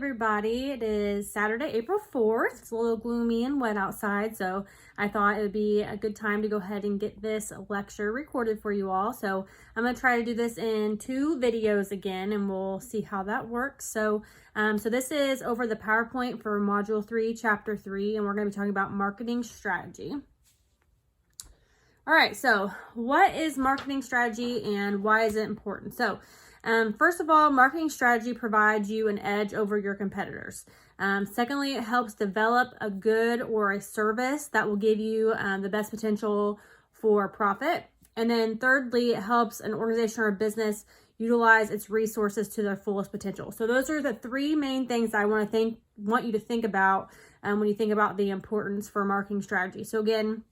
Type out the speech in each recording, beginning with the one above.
everybody. It is Saturday, April 4th. It's a little gloomy and wet outside, so I thought it would be a good time to go ahead and get this lecture recorded for you all. So I'm going to try to do this in 2 videos again, and we'll see how that works. So this is over the PowerPoint for Module 3, Chapter 3, and we're going to be talking about marketing strategy. All right, so what is marketing strategy and why is it important? So first of all, marketing strategy provides you an edge over your competitors. Secondly, it helps develop a good or a service that will give you the best potential for profit. And then thirdly, it helps an organization or a business utilize its resources to their fullest potential. So those are the 3 main things I want you to think about when you think about the importance for marketing strategy. So again,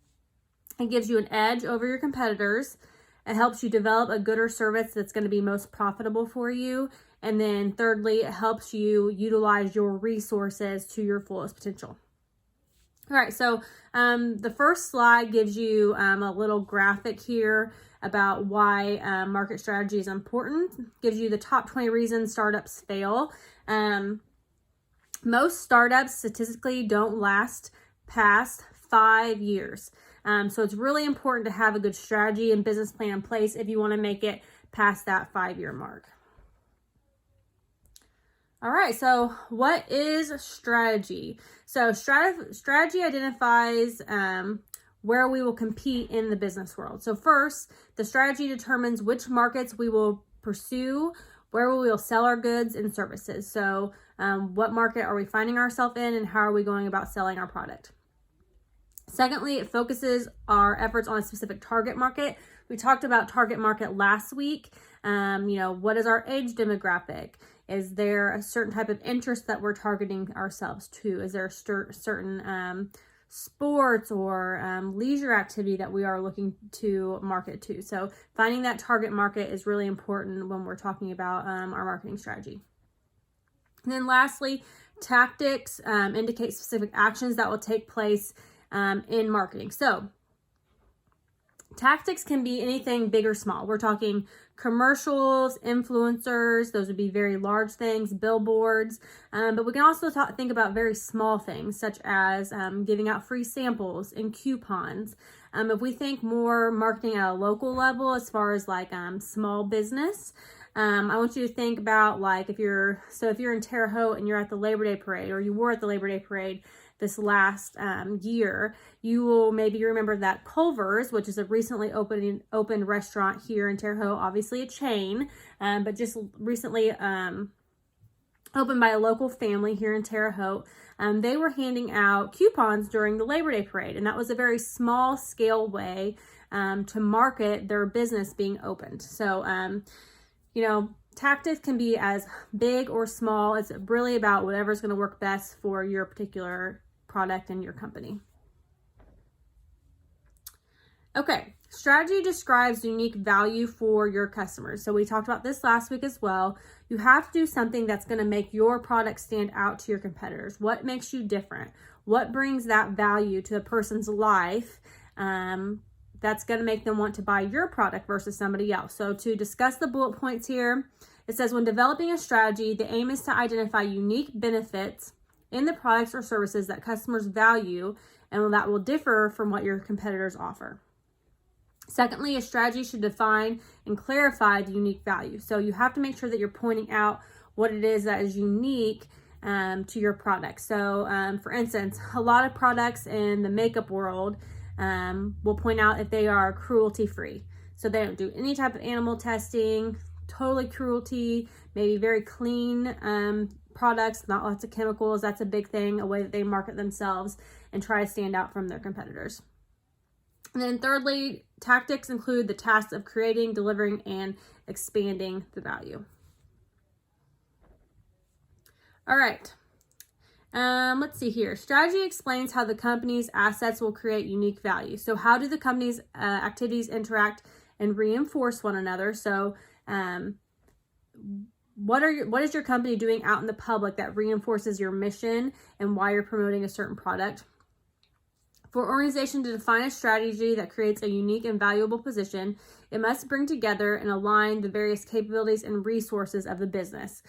it gives you an edge over your competitors. It helps you develop a good or service that's going to be most profitable for you. And then thirdly, it helps you utilize your resources to your fullest potential. All right, so the first slide gives you a little graphic here about why market strategy is important. It gives you the top 20 reasons startups fail. Most startups statistically don't last past 5 years. So it's really important to have a good strategy and business plan in place if you want to make it past that 5-year mark. All right, so what is strategy? So strategy identifies where we will compete in the business world. So first, the strategy determines which markets we will pursue, where we will sell our goods and services. So what market are we finding ourselves in, and how are we going about selling our product? Secondly, it focuses our efforts on a specific target market. We talked about target market last week. What is our age demographic? Is there a certain type of interest that we're targeting ourselves to? Is there a certain sports or leisure activity that we are looking to market to? So finding that target market is really important when we're talking about our marketing strategy. And then lastly, tactics indicate specific actions that will take place in marketing. So tactics can be anything big or small. We're talking commercials, influencers, those would be very large things, billboards, but we can also think about very small things such as giving out free samples and coupons. If we think more marketing at a local level as far as like small business, I want you to think about like if you're in Terre Haute and you're at the Labor Day Parade, or you were at the Labor Day Parade this last year, you will maybe remember that Culver's, which is a recently opened restaurant here in Terre Haute, obviously a chain, but just recently opened by a local family here in Terre Haute. They were handing out coupons during the Labor Day Parade, and that was a very small scale way to market their business being opened. So, tactics can be as big or small. It's really about whatever's going to work best for your particular product and your company. Okay, strategy describes unique value for your customers. So we talked about this last week as well. You have to do something that's going to make your product stand out to your competitors. What makes you different? What brings that value to a person's life that's going to make them want to buy your product versus somebody else? So to discuss the bullet points here, it says when developing a strategy, the aim is to identify unique benefits in the products or services that customers value and that will differ from what your competitors offer. Secondly, a strategy should define and clarify the unique value. So you have to make sure that you're pointing out what it is that is unique to your product. So for instance, a lot of products in the makeup world will point out if they are cruelty-free. So they don't do any type of animal testing, totally cruelty, maybe very clean products, not lots of chemicals. That's a big thing, a way that they market themselves and try to stand out from their competitors. And then thirdly, tactics include the tasks of creating, delivering, and expanding the value. All right. Let's see here. Strategy explains how the company's assets will create unique value. So how do the company's activities interact and reinforce one another? So what is your company doing out in the public that reinforces your mission and why you're promoting a certain product? For an organization to define a strategy that creates a unique and valuable position, it must bring together and align the various capabilities and resources of the business.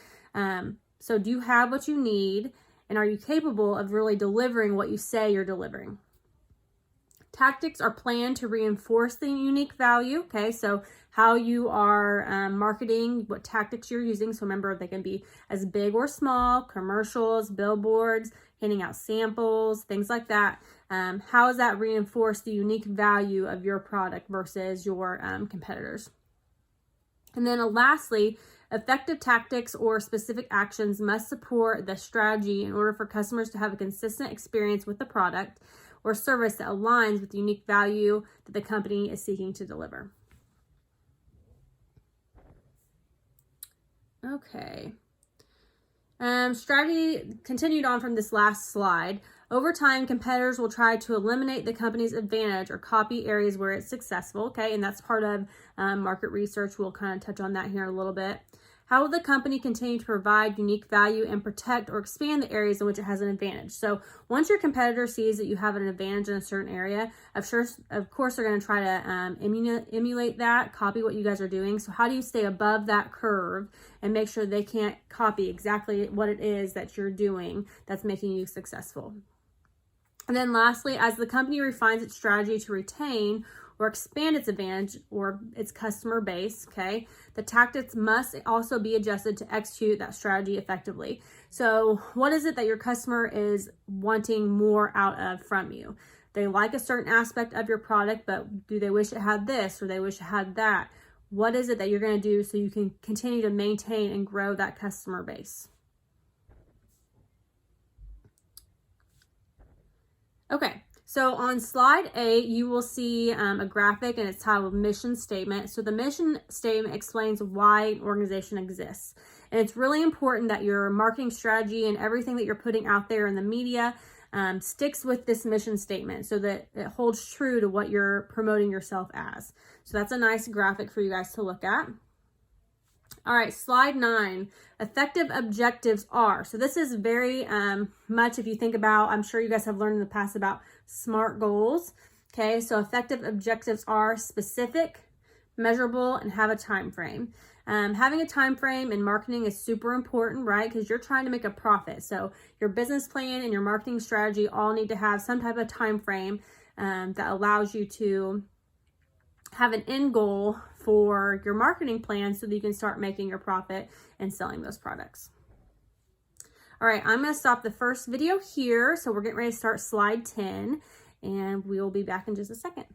So do you have what you need, and are you capable of really delivering what you say you're delivering? Tactics are planned to reinforce the unique value. Okay, so how you are marketing, what tactics you're using. So remember, they can be as big or small, commercials, billboards, handing out samples, things like that. How does that reinforce the unique value of your product versus your competitors? And then lastly, effective tactics or specific actions must support the strategy in order for customers to have a consistent experience with the product or service that aligns with the unique value that the company is seeking to deliver. Okay. Strategy continued on from this last slide. Over time, competitors will try to eliminate the company's advantage or copy areas where it's successful. Okay, and that's part of market research. We'll kind of touch on that here in a little bit. How will the company continue to provide unique value and protect or expand the areas in which it has an advantage? So once your competitor sees that you have an advantage in a certain area, of course, they're going to try to emulate that, copy what you guys are doing. So how do you stay above that curve and make sure they can't copy exactly what it is that you're doing that's making you successful? And then lastly, as the company refines its strategy to retain or expand its advantage or its customer base, okay, the tactics must also be adjusted to execute that strategy effectively. So what is it that your customer is wanting more out of from you? They like a certain aspect of your product, but do they wish it had this or they wish it had that? What is it that you're going to do so you can continue to maintain and grow that customer base? Okay, so on slide 8, you will see a graphic and it's titled Mission Statement. So the mission statement explains why an organization exists. And it's really important that your marketing strategy and everything that you're putting out there in the media sticks with this mission statement so that it holds true to what you're promoting yourself as. So that's a nice graphic for you guys to look at. All right, slide 9, effective objectives are. So this is very much, if you think about, I'm sure you guys have learned in the past about SMART goals. Okay, so effective objectives are specific, measurable, and have a time frame. Having a time frame in marketing is super important, right? Because you're trying to make a profit. So your business plan and your marketing strategy all need to have some type of time frame that allows you to have an end goal for your marketing plan so that you can start making your profit and selling those products. All right, I'm going to stop the first video here. So we're getting ready to start slide 10 and we'll be back in just a second.